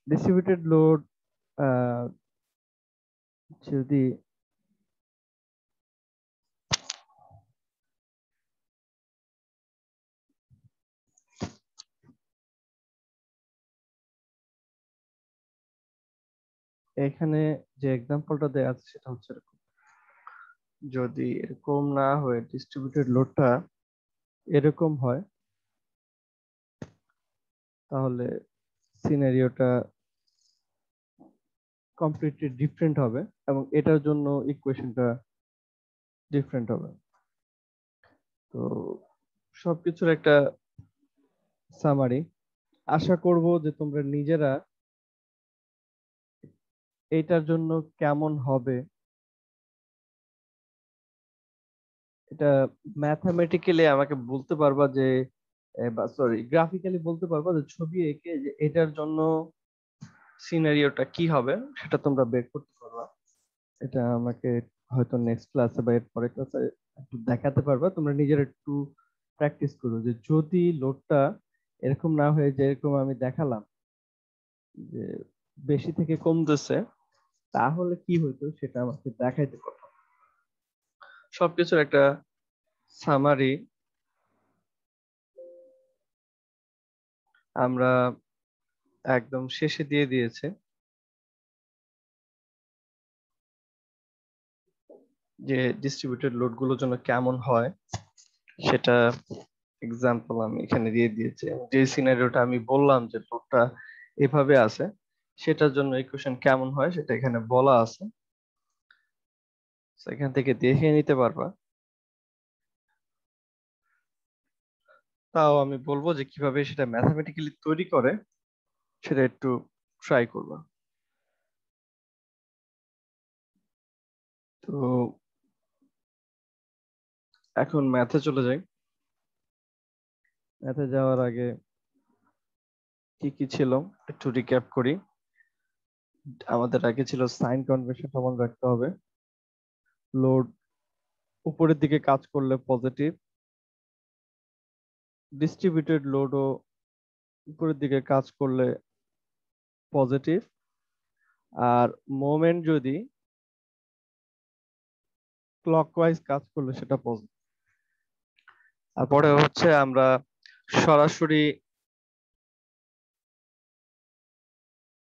Distributed load যদি এখানে যে এক্সাম্পলটা দেয়া আছে সেটা হচ্ছে এরকম, যদি এরকম না হয়ে ডিস্ট্রিবিউটেড লোডটা এরকম হয় তাহলে সিনারিওটা কমপ্লিটলি ডিফারেন্ট হবে এবং এটার জন্য ইকুয়েশনটা ডিফারেন্ট হবে। তো সবকিছুর একটা সামারি, আশা করব যে তোমরা নিজেরা এইটার জন্য কেমন হবে এটা ম্যাথমেটিক্যালি আমাকে বলতে পারবা যে সরি গ্রাফিক্যালি বলতে পারবা যে ছবি এঁকে যে এটার জন্য সিনারিওটা কি হবে সেটা তোমরা বের করতে পারবা। এটা আমাকে হয়তো নেক্সট ক্লাসে বা এর পরের ক্লাসে একটু দেখাতে পারবা। তোমরা নিজেরা একটু প্র্যাকটিস করো যে যদি লোডটা এরকম না হয়ে যে এরকম আমি দেখালাম যে বেশি থেকে কমতেছে তাহলে কি হইতো সেটা আমাকে দেখাইতে পারো। সবকিছুর একটা সামারি আমরা একদম শেষে দিয়ে দিয়েছে, যে ডিস্ট্রিবিউটেড লোড গুলোর জন্য কেমন হয় সেটা এক্সাম্পল আমি এখানে দিয়ে দিয়েছি। যে সিনারিওটা আমি বললাম যে লোডটা এভাবে আছে সেটার জন্য ইকুয়েশন কেমন হয় সেটা এখানে বলা আছে, এখান থেকে দেখে নিতে পারবা। তাও আমি বলবো যে কিভাবে সেটা ম্যাথমেটিক্যালি তৈরি করে সেটা একটু ট্রাই করবা। তো এখন ম্যাথে চলে যাই। ম্যাথে যাওয়ার আগে কি কি ছিল একটু রিক্যাপ করি। আমাদের আগে ছিল সাইন কনভেনশন সমান রাখতে হবে, লোড উপরের দিকে কাজ করলে পজিটিভ, ডিস্ট্রিবিউটেড লোডও উপরের দিকে কাজ করলে পজিটিভ, আর মোমেন্ট যদি ক্লকওয়াইজ কাজ করলে সেটা পজিটিভ। তারপরে হচ্ছে আমরা সরাসরি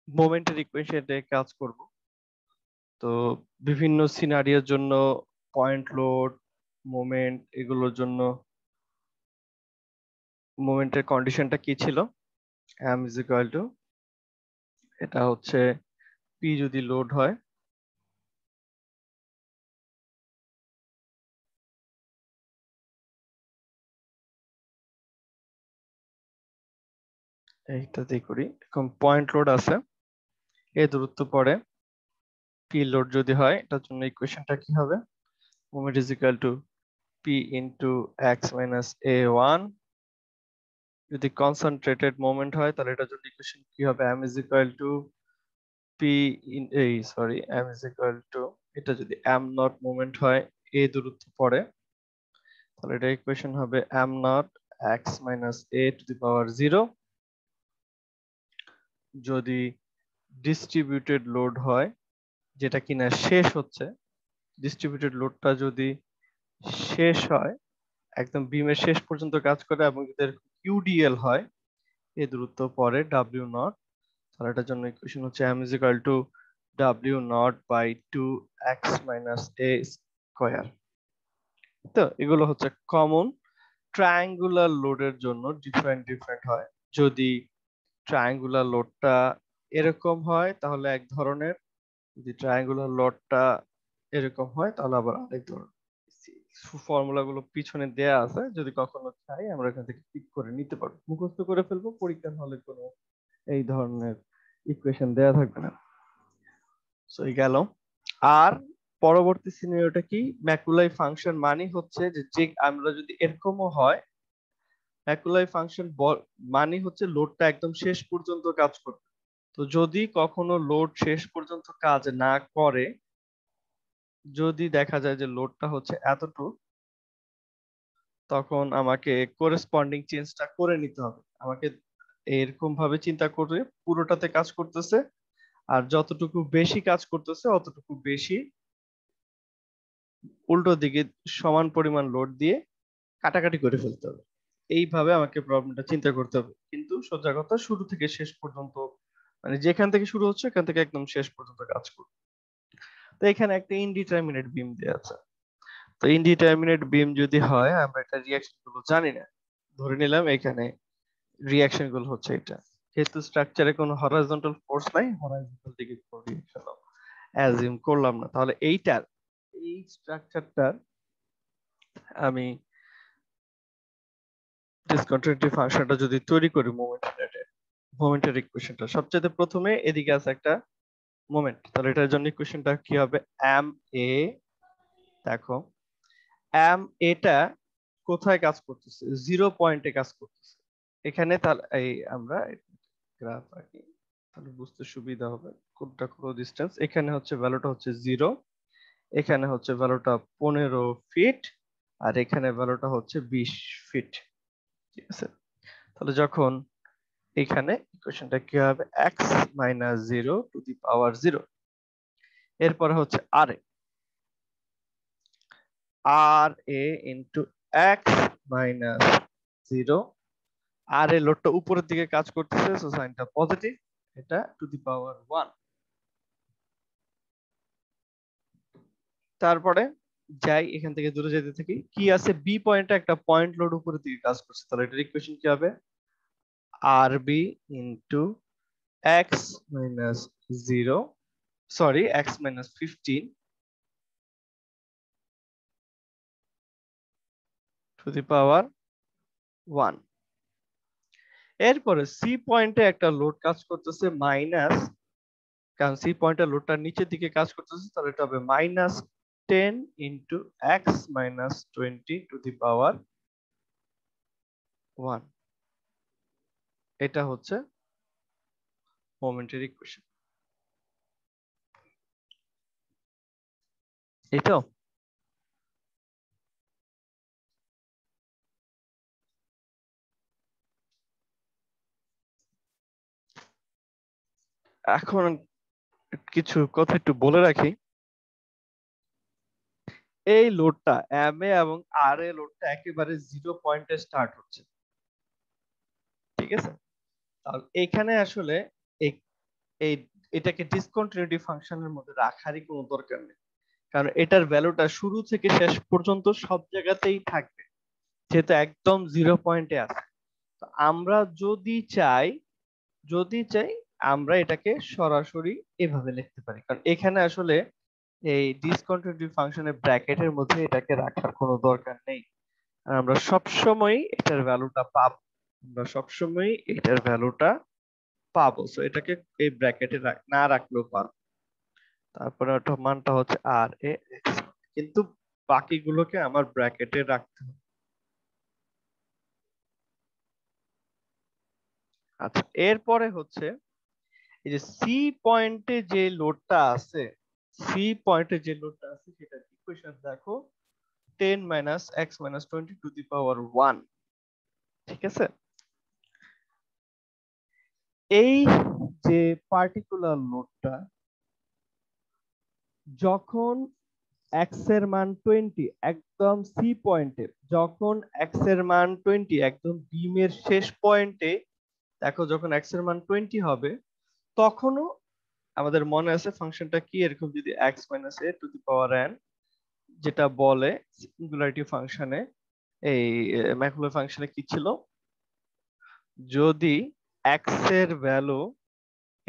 মোমেন্টের ইকুয়েশনে কাজ করব। তো বিভিন্ন সিনারিওর জন্য পয়েন্ট লোড, মোমেন্ট, এগুলোর জন্য মোমেন্টের কন্ডিশনটা কি ছিল, m ইজ ইকুয়াল টু, এটা হচ্ছে পি যদি লোড হয় এইটা দিয়ে করি। এখন পয়েন্ট লোড আছে, এ দূরত্ব পড়ে, পি লোড যদি হয় এটার জন্য ইকুয়েশনটা কি হবে, moment is equal to P into X minus A one. যদি কনসেন্ট্রেটেড মোমেন্ট হয় তাহলে এটার জন্য ইকুয়েশন কি হবে, m is equal to P in এই sorry m is equal to, এটা যদি m নট মোমেন্ট হয় এ দূরত্ব পড়ে তাহলে এটা ইকুয়েশন হবে m not X minus A to the power 0। যদি ডিস্ট্রিবিউটেড লোড হয় যেটা কিনা শেষ হচ্ছে, ডিস্ট্রিবিউটেড লোডটা যদি শেষ হয় একদম বিমের শেষ পর্যন্ত কাজ করে এবং যদি ইউডিএল হয় এই দূরত্ব পরে ডাব্লিউ নট, তাহলে এটার জন্য ইকুয়েশন হচ্ছে m is equal to w naught by 2x minus a square. তো এগুলো হচ্ছে কমন। ট্রায়াঙ্গুলার লোডের জন্য ডিফারেন্ট ডিফারেন্ট হয়। যদি ট্রায়াঙ্গুলার লোডটা এরকম হয় তাহলে এক ধরনের, যদি ট্রায়াঙ্গুলার লোডটা এরকম হয় তাহলে আবার আরেক ধরনের। ফর্মুলা গুলো পিছনে দেয়া আছে, যদি কখনো চাই আমরা এখান থেকে পিক করে নিতে পারবো, মুখস্থ করে ফেলবো, পরীক্ষার হলে কোনো এই ধরনের ইকুয়েশন দেয়া থাকবে না। সো এই গেল। আর পরবর্তী সিনারিওটা কি, ম্যাকুলাই ফাংশন মানে হচ্ছে যে যে আমরা যদি এরকমও হয়, ম্যাকুলাই ফাংশন মানে হচ্ছে লোডটা একদম শেষ পর্যন্ত কাজ করবে। তো যদি কখনো লোড শেষ পর্যন্ত কাজ না করে, যদি দেখা যায় যে লোডটা হচ্ছে এতটুকু, তখন আমাকে করেসপন্ডিং চেঞ্জটা করে নিতে হবে। আমাকে এরকম ভাবে চিন্তা করে পুরোটাতে কাজ করতেছে, আর যতটুকু বেশি কাজ করতেছে অতটুকু বেশি উল্টো দিকে সমান পরিমাণ লোড দিয়ে কাটাকাটি করে ফেলতে হবে। এইভাবে আমাকে প্রবলেমটা চিন্তা করতে হবে, কিন্তু সোজা কথা শুরু থেকে শেষ পর্যন্ত, মানে যেখান থেকে শুরু হচ্ছে এখান থেকে একদম শেষ পর্যন্ত কাজ করবে। তো এখানে একটা ইনডিটারমিনেট বিম দেওয়া আছে। তো ইনডিটারমিনেট বিম যদি হয়, আমরা এটা রিঅ্যাকশন গুলো জানি না, ধরে নিলাম এখানে রিঅ্যাকশন গুলো হচ্ছে এটা, যেহেতু স্ট্রাকচারে কোনো হরাইজন্টাল ফোর্স নাই, হরাইজন্টাল দিকে কোনো রিঅ্যাকশন অ্যাজিউম করলাম না, তাহলে এই স্ট্রাকচারটার আমি ডিসকন্টিনিউটি ফাংশনটা যদি তৈরি করি মোমেন্টের ইকুয়েশনটা, সবচেয়ে প্রথমে এদিকে আছে একটা মোমেন্ট, তাহলে এটার জন্য ইকুয়েশনটা কি হবে, এম এ, দেখো এম এটা কোথায় কাজ করতেছে, 0 পয়েন্টে কাজ করতেছে এখানে, তাহলে এই আমরা গ্রাফ আঁকি তাহলে বুঝতে সুবিধা হবে কোনটা কোন ডিসটেন্স। এখানে হচ্ছে ভ্যালুটা হচ্ছে 0, এখানে হচ্ছে ভ্যালুটা 15 ফিট, আর এখানে ভ্যালুটা হচ্ছে 20 ফিট। ঠিক আছে, তাহলে যখন এখানে ইকুয়েশনটা কি হবে, x minus 0 two the power 0, এরপরে হচ্ছে আর এ ইন্টু এক্স মাইনাস 0, আর এ লোডটা উপরের দিকে কাজ করতেছে, সো সাইনটা পজিটিভ, এটা টু দি পাওয়ার 1। তারপরে যাই এখান থেকে দূরে যেতে থাকি, কি আছে বি পয়েন্টে একটা পয়েন্ট লোড উপরের দিকে কাজ করছে, তাহলে এটার ইকুয়েশন কি হবে, R B into X minus 0, sorry X minus 15 to the power 1। এরপরে সি পয়েন্টে একটা লোড কাজ করতেছে মাইনাস, কারণ সি পয়েন্টের লোডটা নিচের দিকে কাজ করতেছে, তাহলে এটা হবে minus 10 into X minus 20 to the power 1। এটা হচ্ছে মোমেন্টের ইকুয়েশন। এই তো, এখন কিছু কথা একটু বলে রাখি, এই লোডটা এম এ এবং আর এ লোডটা একেবারে 0 পয়েন্টে স্টার্ট হচ্ছে। ঠিক আছে, তাহলে এখানে আসলে এই এই এটাকে ডিসকন্টিনিউটি ফাংশনের মধ্যে রাখারই কোনো দরকার নেই, কারণ এটার ভ্যালুটা শুরু থেকে শেষ পর্যন্ত সব জায়গাতেই থাকবে, যেহেতু একদম 0 পয়েন্টে আছে। তো আমরা যদি চাই আমরা এটাকে সরাসরি এভাবে লিখতে পারি, কারণ এখানে আসলে এই ডিসকন্টিনিউটি ফাংশনের ব্র্যাকেটের মধ্যে এটাকে রাখার কোনো দরকার নেই। আর আমরা সবসময় এটার ভ্যালুটা পাবো, আমরা সবসময় এটার ভ্যালুটা পাবো, সো এটাকে এই ব্র্যাকেটে না রাখলেও পারবো। তারপরে ওটা মানটা হচ্ছে আর এ এক্স, কিন্তু বাকিগুলোকে আমার ব্র্যাকেটে রাখতে হবে। আচ্ছা, এরপরে হচ্ছে এই যে সি পয়েন্টে যে লোডটা আছে, সেটার ইকুয়েশন দেখো, 10 minus X minus 20 to the power 1। ঠিক আছে, এই যে পার্টিকুলার লোডটা যখন এক্স এর মান 20 একদম সি পয়েন্টে, যখন এক্স এর মান 20 একদম বিমের শেষ পয়েন্টে, দেখো যখন এক্স এর মান 20 হবে, তখনও আমাদের মনে আছে ফাংশনটা কি, এরকম যদি x minus A to the power N, যেটা বলে সিঙ্গুলারিটি ফাংশনে, এই ম্যাকুলার ফাংশনে কি ছিল, যদি এক্স এর ভ্যালু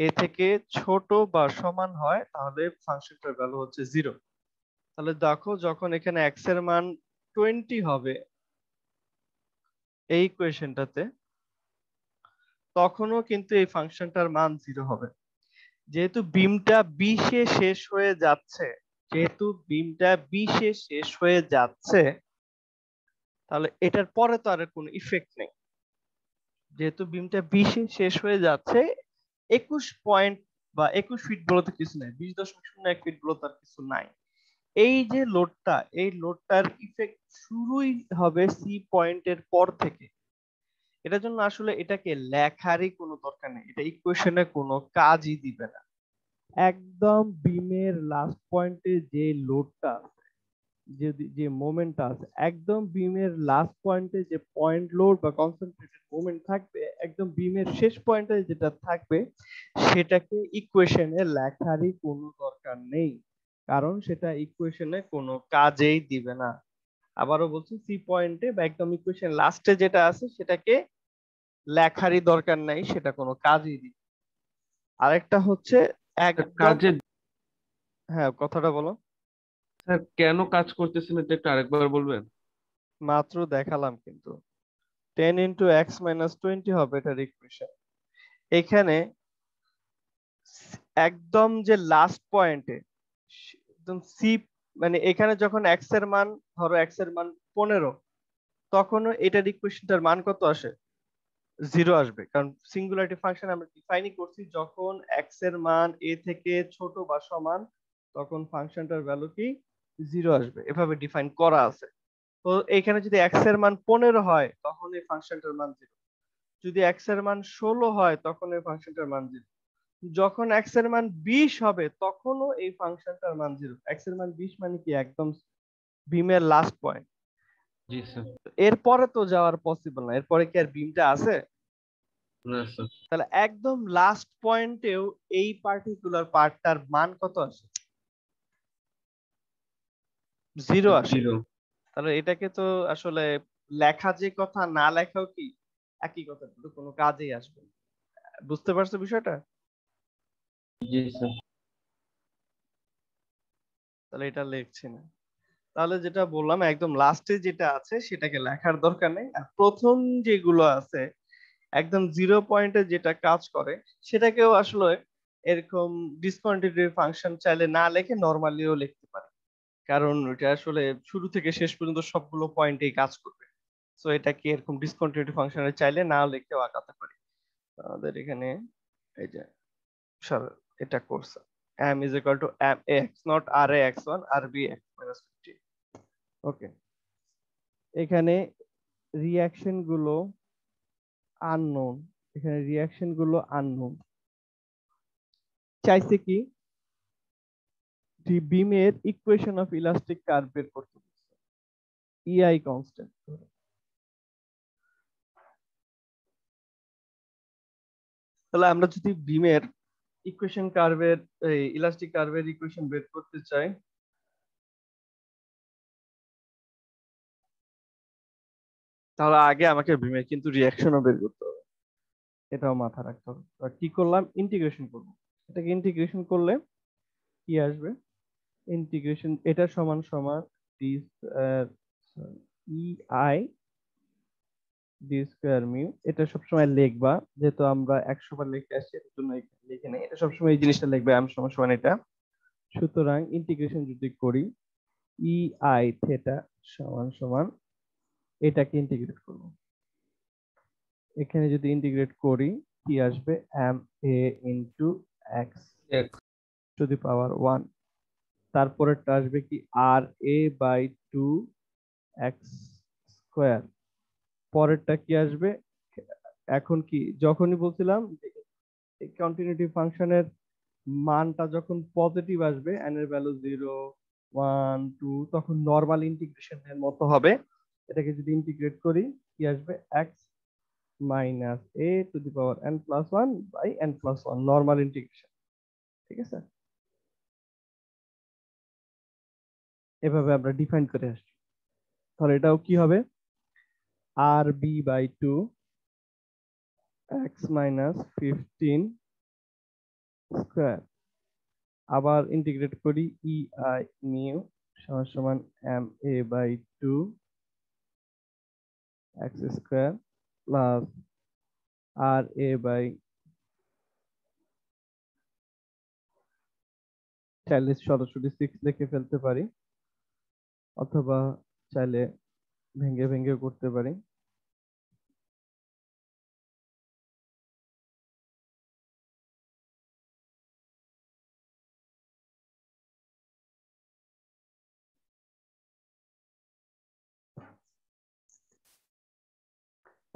এ থেকে ছোট বা সমান হয় তাহলে ফাংশনটার ভ্যালু হচ্ছে 0। তাহলে দেখো যখন এখানে এক্স এর মান 20 হবে এই ইকুয়েশনটাতে, তখনও কিন্তু এই ফাংশনটার মান 0 হবে। যেহেতু বিমটা বিশে শেষ হয়ে যাচ্ছে, যেহেতু বিমটা বিশে শেষ হয়ে যাচ্ছে, তাহলে এটার পরে তো আর কোনো ইফেক্ট নেই। যেহেতু বিমটা বিশে শেষ হয়ে যাচ্ছে, 21 পয়েন্ট বা 21 ফিট বলতে কিছু নাই, 20.01 ফিট বলতে আর কিছু নাই। এই যে লোডটা, এই লোডটার ইফেক্ট শুরুই হবে সি পয়েন্টের পর থেকে। এটার জন্য আসলে এটাকে লেখারই কোনো দরকার নেই, এটা ইকুয়েশনে কোনো কাজই দিবে না। একদম বিমের লাস্ট পয়েন্টে যে লোডটা, যে মোমেন্টটা আছে, একদম বিমের লাস্ট পয়েন্টে যে পয়েন্ট লোড বা কনসেন্ট্রেটেড মোমেন্ট থাকবে, একদম বিমের শেষ পয়েন্টে যেটা থাকবে, সেটাকে ইকুয়েশনে লেখারই কোনো দরকার নেই, কারণ সেটা ইকুয়েশনে কোনো কাজেই দিবে না। আবারও বলছি, সি পয়েন্টে বা একদম ইকুয়েশন লাস্টে যেটা আছে সেটাকে লেখারই দরকার নাই, সেটা কোনো কাজই দিবে। আরেকটা হচ্ছে একদম, কাজে হ্যাঁ কথাটা বলো। স্যার কেন কাজ করতেছেন এটা একটু আরেকবার বলবেন? মাত্র দেখালাম কিন্তু, 10 ইন্টু এক্স মাইনাস 20 হবে এটার ইকুয়েশন। এখানে একদম যে লাস্ট পয়েন্টে, একদম সি, মানে এখানে যখন এক্স এর মান, ধরো এক্স এর মান 15, তখনও এটার ইকুয়েশনটার মান কত আসে? 0 আসবে, কারণ সিঙ্গুলারিটি ফাংশন আমরা ডিফাইনই করছি, যখন এক্স এর মান এ থেকে ছোট বা সমান, তখন ফাংশনটার ভ্যালু কি? 0 আসবে, এভাবে ডিফাইন করা আছে। তো এখানে যদি এক্স এর মান 15 হয় তখন এই ফাংশনটার মান 0, যদি এক্স এর মান 16 হয় তখন এই ফাংশনটার মান 0, যখন এক্স এর মান 20 হবে তখনও এই ফাংশনটার মান 0। এক্স এর মান 20 মানে কি? একদম বিমের লাস্ট পয়েন্ট। জি স্যার। এরপরে তো যাওয়ার পসিবল না, এরপরে কি আর বিমটা আছে? না স্যার। তাহলে একদম লাস্ট পয়েন্টেও এই পার্টিকুলার পার্টটার মান কত আসে? 0 আসে। জিরো। তাহলে এটাকে তো আসলে লেখা যে কথা, না লেখাও কি একই কথা, তো কোনো কাজেই আসবে না। বুঝতে পারছো বিষয়টা? জি স্যার। তাহলে এটা লিখছি না। তাহলে যেটা বললাম, একদম লাস্টে যেটা আছে সেটাকে লেখার দরকার নেই, আর প্রথম যেগুলো আছে একদম 0 পয়েন্টে যেটা কাজ করে, সেটাকেও আসলে এরকম ডিসকন্টিনিউটি ফাংশন চাইলে না লিখে নরমালিও লিখতে পারে, কারণ এটা আসলে শুরু থেকে শেষ পর্যন্ত সবগুলো পয়েন্টেই কাজ করবে। সো এটাকে এরকম ডিসকন্টিনিউটি ফাংশনে চাইলে না লিখেও আঁকাতে পারি। আমাদের এখানে এই যে সর এটা করছে, m is equal to m x not r a x1 r b x minus 50। ওকে, এখানে রিঅ্যাকশন গুলো আননোন, এখানে রিঅ্যাকশন গুলো আননোন, চাইছে কি বিমের ইকুয়েশন অফ ইলাস্টিক কার্ভ বের করতে বলছে, ইআই কনস্ট্যান্ট। তাহলে আমরা যদি বিমের ইকুয়েশন কার্ভের, এই ইলাস্টিক কার্ভের ইকুয়েশন বের করতে চাই, তাহলে আগে আমাকে বিমের কিন্তু রিঅ্যাকশনও বের করতে হবে, এটাও মাথা রাখতে হবে। তো কি করলাম, ইন্টিগ্রেশন করব। এটাকে ইন্টিগ্রেশন করলে কি আসবে? ইন্টিগ্রেশন এটা সমান সমান D E I D square mu. এটা সবসময় লিখবা, যেহেতু আমরা 100 বার লিখে আসছি এর জন্য এখানে লিখে নেই, এটা সবসময় এই জিনিসটা লিখবে, এম সমান সমান এটা। সুতরাং ইন্টিগ্রেশন যদি করি, ই আই থেটা সমান সমান, এটাকে ইন্টিগ্রেট করব, এখানে যদি ইন্টিগ্রেট করি কি আসবে? এম এ ইন্টু এক্স এক। টু দি পাওয়ার 1, তারপরেরটা আসবে কি? আর এ বাই 2 এক্স স্কোয়ার, পরেরটা কি আসবে? এখন কি যখনই বলছিলাম কন্টিনিউটি ফাংশনের মানটা যখন পজিটিভ আসবে, এন এর ভ্যালু 0 1 2, তখন নর্মাল ইন্টিগ্রেশনের মতো হবে। এটাকে যদি ইন্টিগ্রেট করি কি আসবে? X minus A to the power n plus one by n plus one, normal integration. ঠিক আছে, এভাবে আমরা ডিফাইন করে আসছি। তাহলে এটাও কি হবে? R B by 2 X minus 15 square, আবার ইন্টিগ্রেট করি, ই আই মিউ সমান সমান M A by 2 X square plus R A by, চাইলে সরাসরি 6 লিখে ফেলতে পারি, অথবা চাইলে ভেঙে ভেঙে করতে পারি।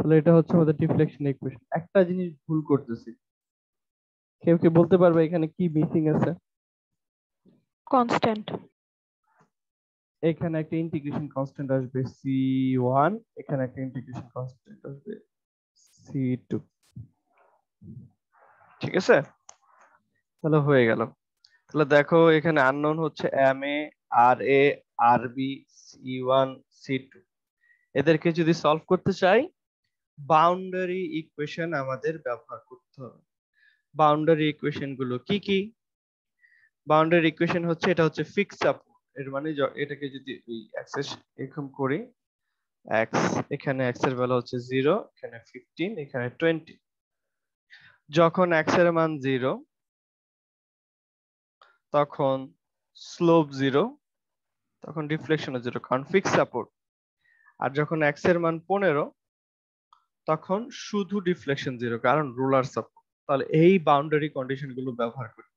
তাহলে এটা হচ্ছে আমাদের ডিফ্লেকশন ইকুয়েশন। একটা জিনিস ভুল করতেছি, কেউ কি বলতে পারবে এখানে কি মিসিং আছে? কনস্ট্যান্ট। এখানে একটা ইন্টিগ্রেশন কনস্ট্যান্ট আসবে c1, এখানে একটা ইন্টিগ্রেশন কনস্ট্যান্ট আসবে c2। ঠিক আছে, তাহলে হয়ে গেল। তাহলে দেখো এখানে আননোন হচ্ছে ma, ra, rb, c1, c2। এদেরকে যদি সলভ করতে চাই বাউন্ডারি ইকুয়েশন আমাদের ব্যবহার করতে হবে। বাউন্ডারি ইকুয়েশন গুলো কি কি? বাউন্ডারি ইকুয়েশন হচ্ছে, এটা হচ্ছে ফিক্স সাপোর্ট। এর মানে এটাকে যদি এই অ্যাক্সেস এরকম করি, x, এখানে x এর ভ্যালু হচ্ছে 0, এখানে 15, এখানে 20। যখন x এর মান 0 তখন স্লোপ 0, তখন ডিফ্লেকশন 0, কারণ ফিক্স সাপোর্ট। আর যখন x এর মান 15 তখন শুধু ডিফ্লেকশন 0, কারণ রুলার সাপোর্ট। তাহলে এই বাউন্ডারি কন্ডিশন গুলো ব্যবহার করি।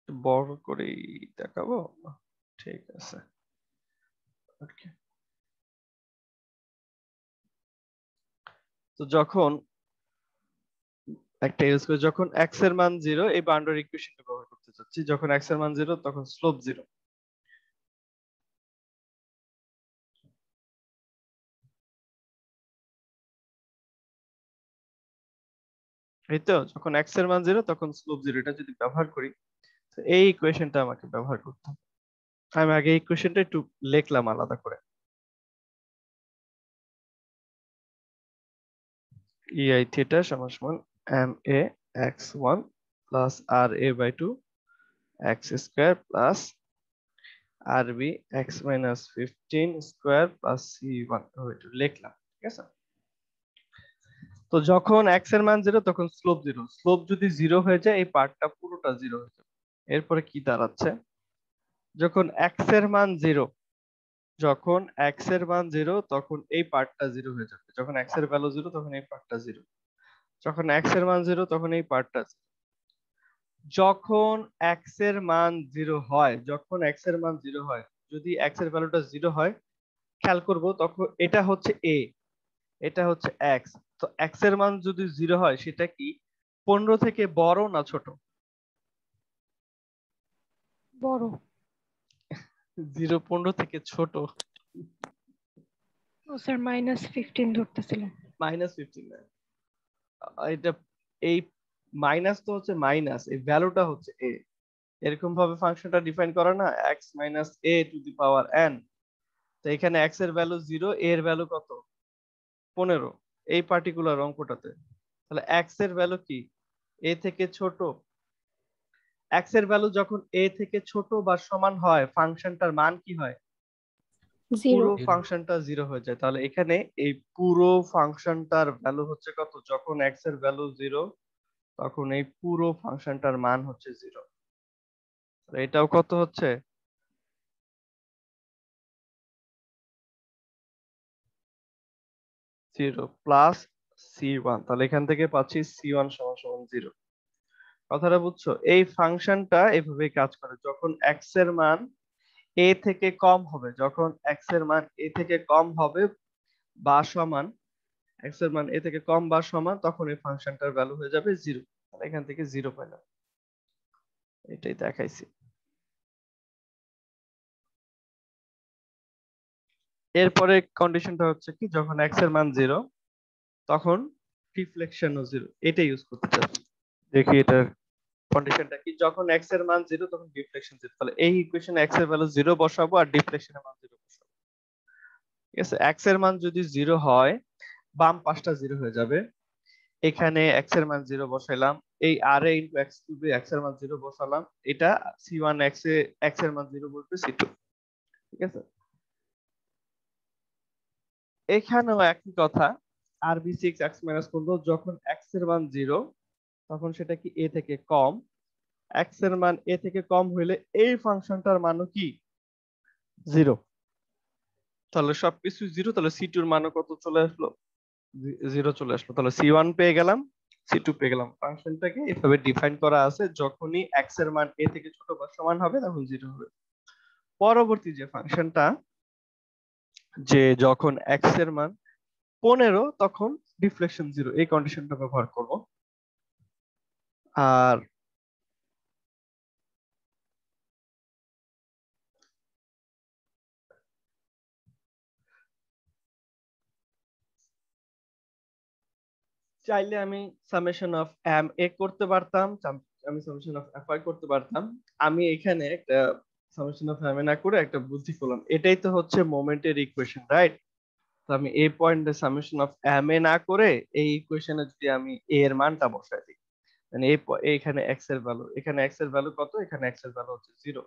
বড় করেই দেখাবো, ঠিক আছে। ওকে, তো যখন একটা ইউজ করে, যখন x এর মান 0, এই বাউন্ডারি ইকুয়েশনটা ব্যবহার করতে চাচ্ছি। যখন x এর মান 0 তখন স্লোপ 0। এই তো, যখন x এর মান 0 তখন স্লোপ 0, এটা যদি ব্যবহার করি তো এই ইকুয়েশনটা আমাকে ব্যবহার করতে হবে। আমি আগে এই ইকুয়েশনটা একটু লিখলাম আলাদা করে। ei থিটা সমান সমান ma x1 plus ra/2 x square plus rb x minus 15 square plus c1 একটু লিখলাম। ঠিক আছে, তো যখন x এর মান 0 তখন স্লোপ 0। স্লোপ যদি 0 হয়ে যায় এই পার্টটা পুরোটা 0 হয়ে যাবে। এরপরে কি দাঁড়াচ্ছে, যখন x এর মান 0, যখন x এর মান 0 তখন এই পার্টটা 0 হয়ে যাবে। যখন x এর ভ্যালু 0 তখন এই পার্টটা 0। যখন x এর মান 0 তখন এই পার্টটা 0। যখন x এর মান 0 হয়, যখন x এর মান 0 হয়, যদি x এর ভ্যালুটা 0 হয়, খেয়াল করব তখন এটা হচ্ছে a, এটা হচ্ছে x। তো x এর মান যদি 0 হয় সেটা কি 15 থেকে বড় না ছোট? বড়। 0 15 থেকে ছোট। ও স্যার -15 ধরতেছিলাম। -15 না, এটা এই মাইনাস তো হচ্ছে মাইনাস, এই ভ্যালুটা হচ্ছে a। এরকম ভাবে ফাংশনটা ডিফাইন করা না, x minus a two the power n। তো এখানে x এর ভ্যালু 0, a এর ভ্যালু কত? 15, এই পার্টিকুলার অঙ্কটাতে। তাহলে x এর ভ্যালু কি a থেকে ছোট? x এর ভ্যালু যখন a থেকে ছোট বা সমান হয় ফাংশনটার মান কি হয়? 0। পুরো ফাংশনটা 0 হয়ে যায়। তাহলে এখানে এই পুরো ফাংশনটার ভ্যালু হচ্ছে কত? যখন x এর ভ্যালু 0 তখন এই পুরো ফাংশনটার মান হচ্ছে 0। এটাও কত হচ্ছে? 0 প্লাস c1। তাহলে এখান থেকে পাচ্ছি c1 সমান সমান 0। কথাটা বুঝছো? এই ফাংশনটা এভাবেই কাজ করে। যখন x এর মান a থেকে কম হবে, যখন x এর মান a থেকে কম হবে বা সমান, x এর মান a থেকে কম বা সমান, তখন এই ফাংশনটার ভ্যালু হয়ে যাবে 0। তাহলে এখান থেকে 0 পেলাম, এটাই দেখাইছি। এরপরে কন্ডিশনটা হচ্ছে কি, যখন x এর মান 0 তখন ডিফ্লেকশনও 0। এটা ইউজ করতে চাচ্ছি। দেখি এটা কন্ডিশনটা কি, যখন x এর মান 0 তখন ডিফ্লেকশন 0। তাহলে এই ইকুয়েশনে x এর ভ্যালু 0 বসাবো আর ডিফ্লেকশনের মান 0 বসাবো। ঠিক আছে, x এর মান যদি 0 হয় বাম পাশটা 0 হয়ে যাবে। এখানে x এর মান 0 বসাইলাম, এই ra ইনটু x কিউবে x এর মান 0 বসালাম, এটা c1 x এ x এর মান 0 বসবে c2। ঠিক আছে, এখানেও একই কথা, rb6 x মাইনাস করবো। যখন x এর মান 0 তখন সেটা কি a থেকে কম, x এর মান a থেকে কম হইলে এই ফাংশনটার মানও কি 0। তাহলে সবকিছু 0, তাহলে c2 এর মানও কত চলে আসলো? 0 চলে আসলো। তাহলে c1 পেয়ে গেলাম, c2 পেয়ে গেলাম। ফাংশনটাকে এভাবে ডিফাইন করা আছে, যখনই x এর মান a থেকে ছোট বা সমান হবে তখন 0 হবে। পরবর্তী যে ফাংশনটা, যে যখন এক্স এর মান 15 তখন ডিফ্লেকশন 0, এই কন্ডিশনটা ব্যবহার করব। আর চাইলে আমি সামেশন অফ এম এ করতে পারতাম, আমি সামেশন অফ এফ আই করতে পারতাম। আমি এখানে একটা সামেশন অফ এম এ না করে একটা বুদ্ধি করলাম, এটাই তো হচ্ছে মোমেন্টের ইকুয়েশন, রাইট? তো আমি এই পয়েন্টে সামেশন অফ এম এ না করে এই ইকুয়েশনে যদি আমি এ এর মানটা বসাই দিই, মানে এইখানে এক্স এর ভ্যালু, এখানে এক্স এর ভ্যালু কত, এখানে এক্স এর ভ্যালু হচ্ছে 0,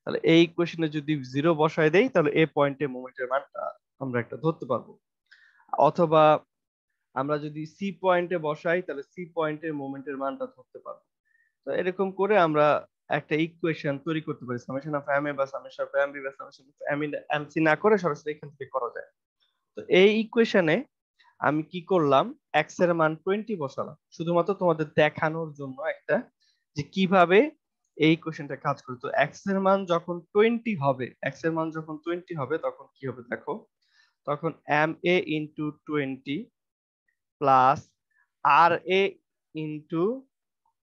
তাহলে এই ইকুয়েশনে যদি 0 বসাই দেই তাহলে এই পয়েন্টে মোমেন্টের মানটা আমরা একটা ধরতে পারবো। অথবা আমরা যদি সি পয়েন্টে বসাই তাহলে সি পয়েন্টের মোমেন্টের মানটা ধরতে পারবো। তো এরকম করে আমরা একটা ইকুয়েশন তৈরি করতে পারি, সামেশন অফ এম এ বা সামেশন অফ এম বি বা summation of M M C না করে সরাসরি এখান থেকে করা যায়। তো এই ইকুয়েশনে আমি কি করলাম, এক্স এর মান 20 বসালাম শুধুমাত্র তোমাদের দেখানোর জন্য একটা, যে কিভাবে এই ইকুয়েশনটা কাজ করে। তো এক্স এর মান যখন 20 হবে, এক্স এর মান যখন 20 হবে তখন কি হবে দেখো, তখন M A into 20 plus R A into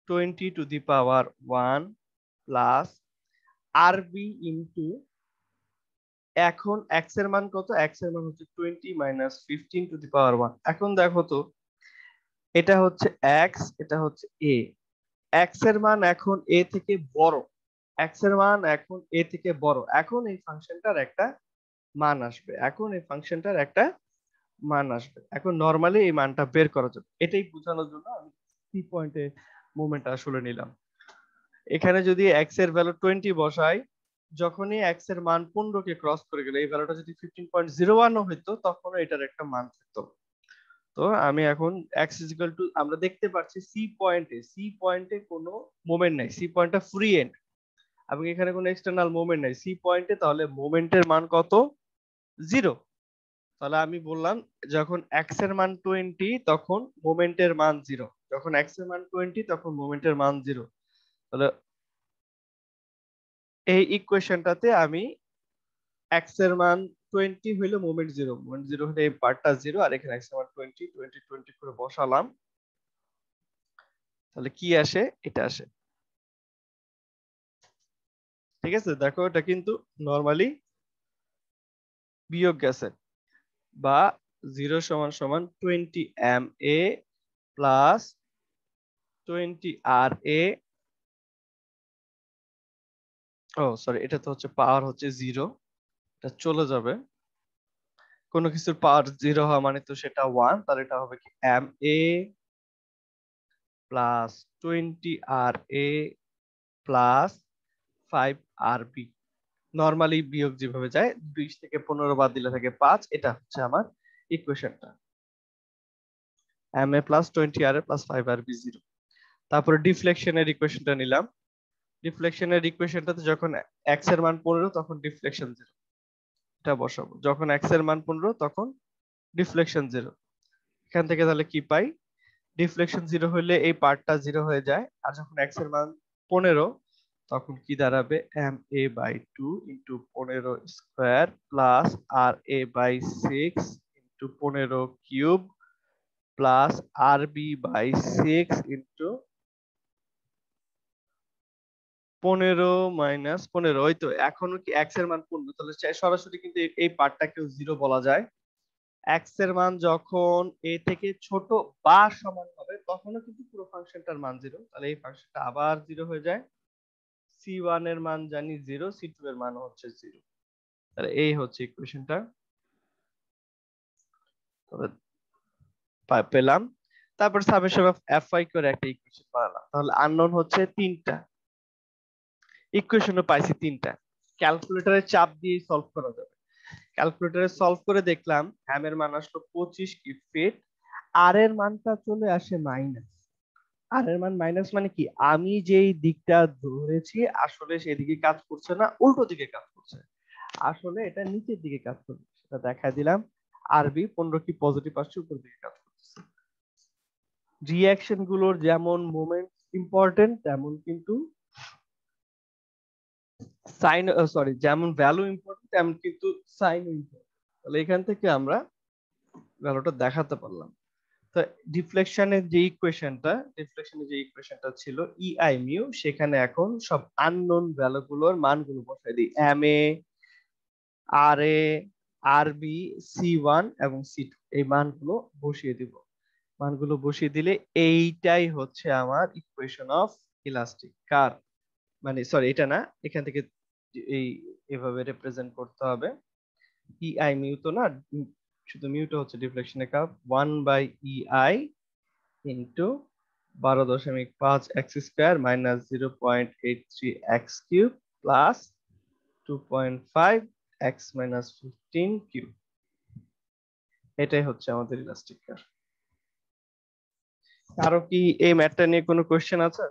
20 to the power 1 plus R B into, এখন এক্স এর মান কত, এক্স এর মান হচ্ছে 20 মাইনাস 15 টু দি পাওয়ার 1। এখন দেখো তো, এটা হচ্ছে এক্স, এটা হচ্ছে এ, এক্স এর মান এখন এ থেকে বড়, এক্স এর মান এখন এ থেকে বড়, এখন এই ফাংশনটার একটা মান আসবে, এখন এই ফাংশনটার একটা মান আসবে। এখন নরমালি এই মানটা বের করা যাবে, এটাই বোঝানোর জন্য আমি সি পয়েন্টে মোমেন্ট আসলে নিলাম। এখানে যদি এক্স এর ভ্যালু 20 বসাই, যখনই এক্স এর মান 15 কে ক্রস করে গেলে, এই ভ্যালুটা যদি 15.01 হইতো তখনও এটার একটা মান থাকতো। তো আমি এখন এক্স ইজিক্যাল টু, আমরা দেখতে পাচ্ছি সি পয়েন্টে কোনো মোমেন্ট নাই, সি পয়েন্টটা ফ্রি এন্ড, এবং এখানে কোনো এক্সটার্নাল মোমেন্ট নাই সি পয়েন্টে, তাহলে মোমেন্টের মান কত, 0। তাহলে আমি বললাম যখন এক্স এর মান 20 তখন মোমেন্টের মান 0, যখন এক্স এর মান 20 তখন মোমেন্টের মান 0। তাহলে এই ইকুয়েশনটাতে আমি এক্স এর মান 20 হইলে মোমেন্ট 0, মোমেন্ট 0 হলে এই পার্টটা 0, আর এখানে এক্স এর মান 20 20 20 করে বসালাম, তাহলে কি আসে, এটা আসে। ঠিক আছে, দেখো এটা কিন্তু নরমালি বিয়োগ গেছে, বা 0 সমান সমান 20 M A plus 20 R A, O sorry, এটা তো হচ্ছে পাওয়ার হচ্ছে 0, এটা চলে যাবে, কোনো কিছুর পাওয়ার 0 হওয়া মানে তো সেটা 1, তাহলে এটা হবে কি M A plus 20 R A plus 5 R B. Normally বিয়োগ যেভাবে যায়, 20 থেকে 15 বাদ দিলে থাকে 5, এটা হচ্ছে আমার ইকুয়েশনটা, M A plus 20 R A plus 5 R B 0। তারপরে ডিফ্লেকশনের ইকুয়েশনটা নিলাম, ডিফ্লেকশনের ইকুয়েশনটাতে যখন এক্স এর মান 15 তখন ডিফ্লেকশন 0, এটা বসাবো, যখন এক্স এর মান 15 তখন ডিফ্লেকশন 0। এখান থেকে তাহলে কি পাই, ডিফ্লেকশন 0 হলে এই পার্টটা 0 হয়ে যায়, আর যখন এক্স এর মান 15 তখন কি দাঁড়াবে, M A by 2 into 15 square plus R A by 6 into 15 cube plus R B by 6 into 15 minus 15। ওই তো, এখনো কি এক্স এর মান 15, তাহলে সরাসরি কিন্তু এই পার্টটাকেও 0 বলা যায়। এক্স এর মান যখন এ থেকে ছোট বা সমান হবে তখনও কিন্তু পুরো ফাংশনটার মান 0, তাহলে এই ফাংশনটা আবার 0 হয়ে যায়। c1 এর মান জানি 0, c2 এর মান হচ্ছে 0, তাহলে এই হচ্ছে ইকুয়েশনটা পেলাম। তারপর সামেশন অফ এফআই করে একটা ইকুয়েশন বানালাম, তাহলে আননোন হচ্ছে 3টা, ইকুয়েশনও পাইছি 3টা, ক্যালকুলেটরে চাপ দিয়ে সলভ করা যাবে। ক্যালকুলেটরে সলভ করে দেখলাম এম এর মান আসলো 25 কিউব ফিট, আর এর মানটা চলে আসে মাইনাস, আর এর মান মাইনাস মানে কি, আমি যেই দিকটা ধরেছি আসলে সেই দিকে কাজ করছে না, উল্টো দিকে কাজ করছে, আসলে এটা নিচের দিকে কাজ করছে, সেটা দেখাই দিলাম। আরবি 15 কি পজিটিভ আসছে, উপর দিকে কাজ করছে। রিঅ্যাকশন গুলোর যেমন মোমেন্ট ইম্পর্টেন্ট, তেমন কিন্তু সাইন, সরি, যেমন ভ্যালু ইম্পর্টেন্ট তেমন কিন্তু সাইন ইম্পর্টেন্ট। তাহলে এখান থেকে আমরা ভ্যালুটা দেখাতে পারলাম। তো ডিফ্লেকশনের যে ইকুয়েশনটা ছিল ইআই মিউ, সেখানে এখন সব আননোন ভ্যালুগুলোর মানগুলো বসাই দিই, M A, R A, R B, সি1 এবং সি2, এই মানগুলো বসিয়ে দিব। মানগুলো বসিয়ে দিলে এইটাই হচ্ছে আমার ইকুয়েশন অফ ইলাস্টিক কার্ভ। মানে সরি, এটা না, এখান থেকে এই এভাবে রিপ্রেজেন্ট করতে হবে। ইআই মিউ তো না, শুধু মিউটা হচ্ছে ডিফ্লেকশনের curve, 1/EI into 12.5 X square minus 0.83 X cube plus 2.5 X minus 15 cube. এটাই হচ্ছে আমাদের ইলাস্টিক কার্ভ। কারো কি এই ম্যাথটা নিয়ে কোনো কোশ্চেন আছে?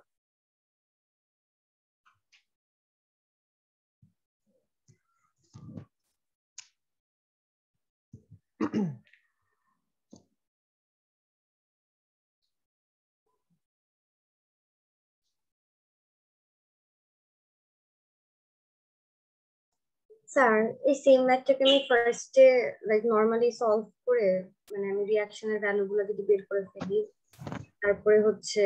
স্যার, এই সেম ম্যাথটাকে আমি ফার্স্টে লাইক নরমালি সলভ করে, মানে আমি রিঅ্যাকশনের ভ্যালুগুলো যদি বের করে ফেলি, তারপরে হচ্ছে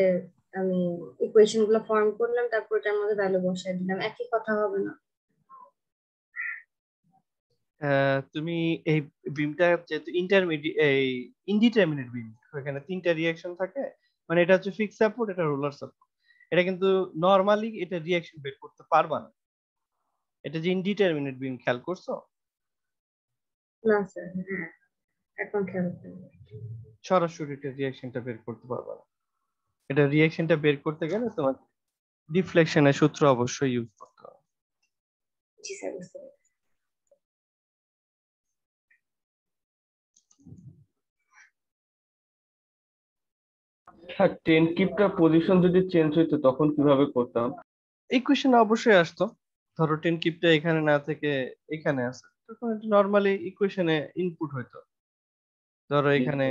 আমি ইকুয়েশন গুলো ফর্ম করলাম, তারপর এটার মধ্যে ভ্যালু বসাই দিলাম, একই কথা হবে না? তুমি এই বিমটা যেহেতু ইনডিটারমিনেট বিম, এখানে তিনটা রিঅ্যাকশন থাকে, মানে এটা হচ্ছে ফিক্স সাপোর্ট, এটা রোলার সাপোর্ট, এটা কিন্তু নরমালি এটা রিঅ্যাকশন বের করতে পারবা না। এটা যে ইনডিটারমিনেট বিম, খেয়াল করছো? না স্যার, হ্যাঁ এখন খেয়াল করলাম। সরাসরি এটা রিঅ্যাকশনটা বের করতে পারবা না। এটা রিঅ্যাকশনটা বের করতে গেলে তোমার ডিফ্লেকশনের সূত্র অবশ্যই ইউজ করতে হবে। জি স্যার, বুঝতে পারছি। হ্যাঁ, 10 কিপটা পজিশন যদি চেঞ্জ হইতো তখন কিভাবে করতাম? ইকুয়েশন অবশ্যই আসতো। ধরো 10 কিপটা এখানে না থেকে এখানে আছে, তখন এটা নরমালি ইকুয়েশনে ইনপুট হইতো। ধরো এখানে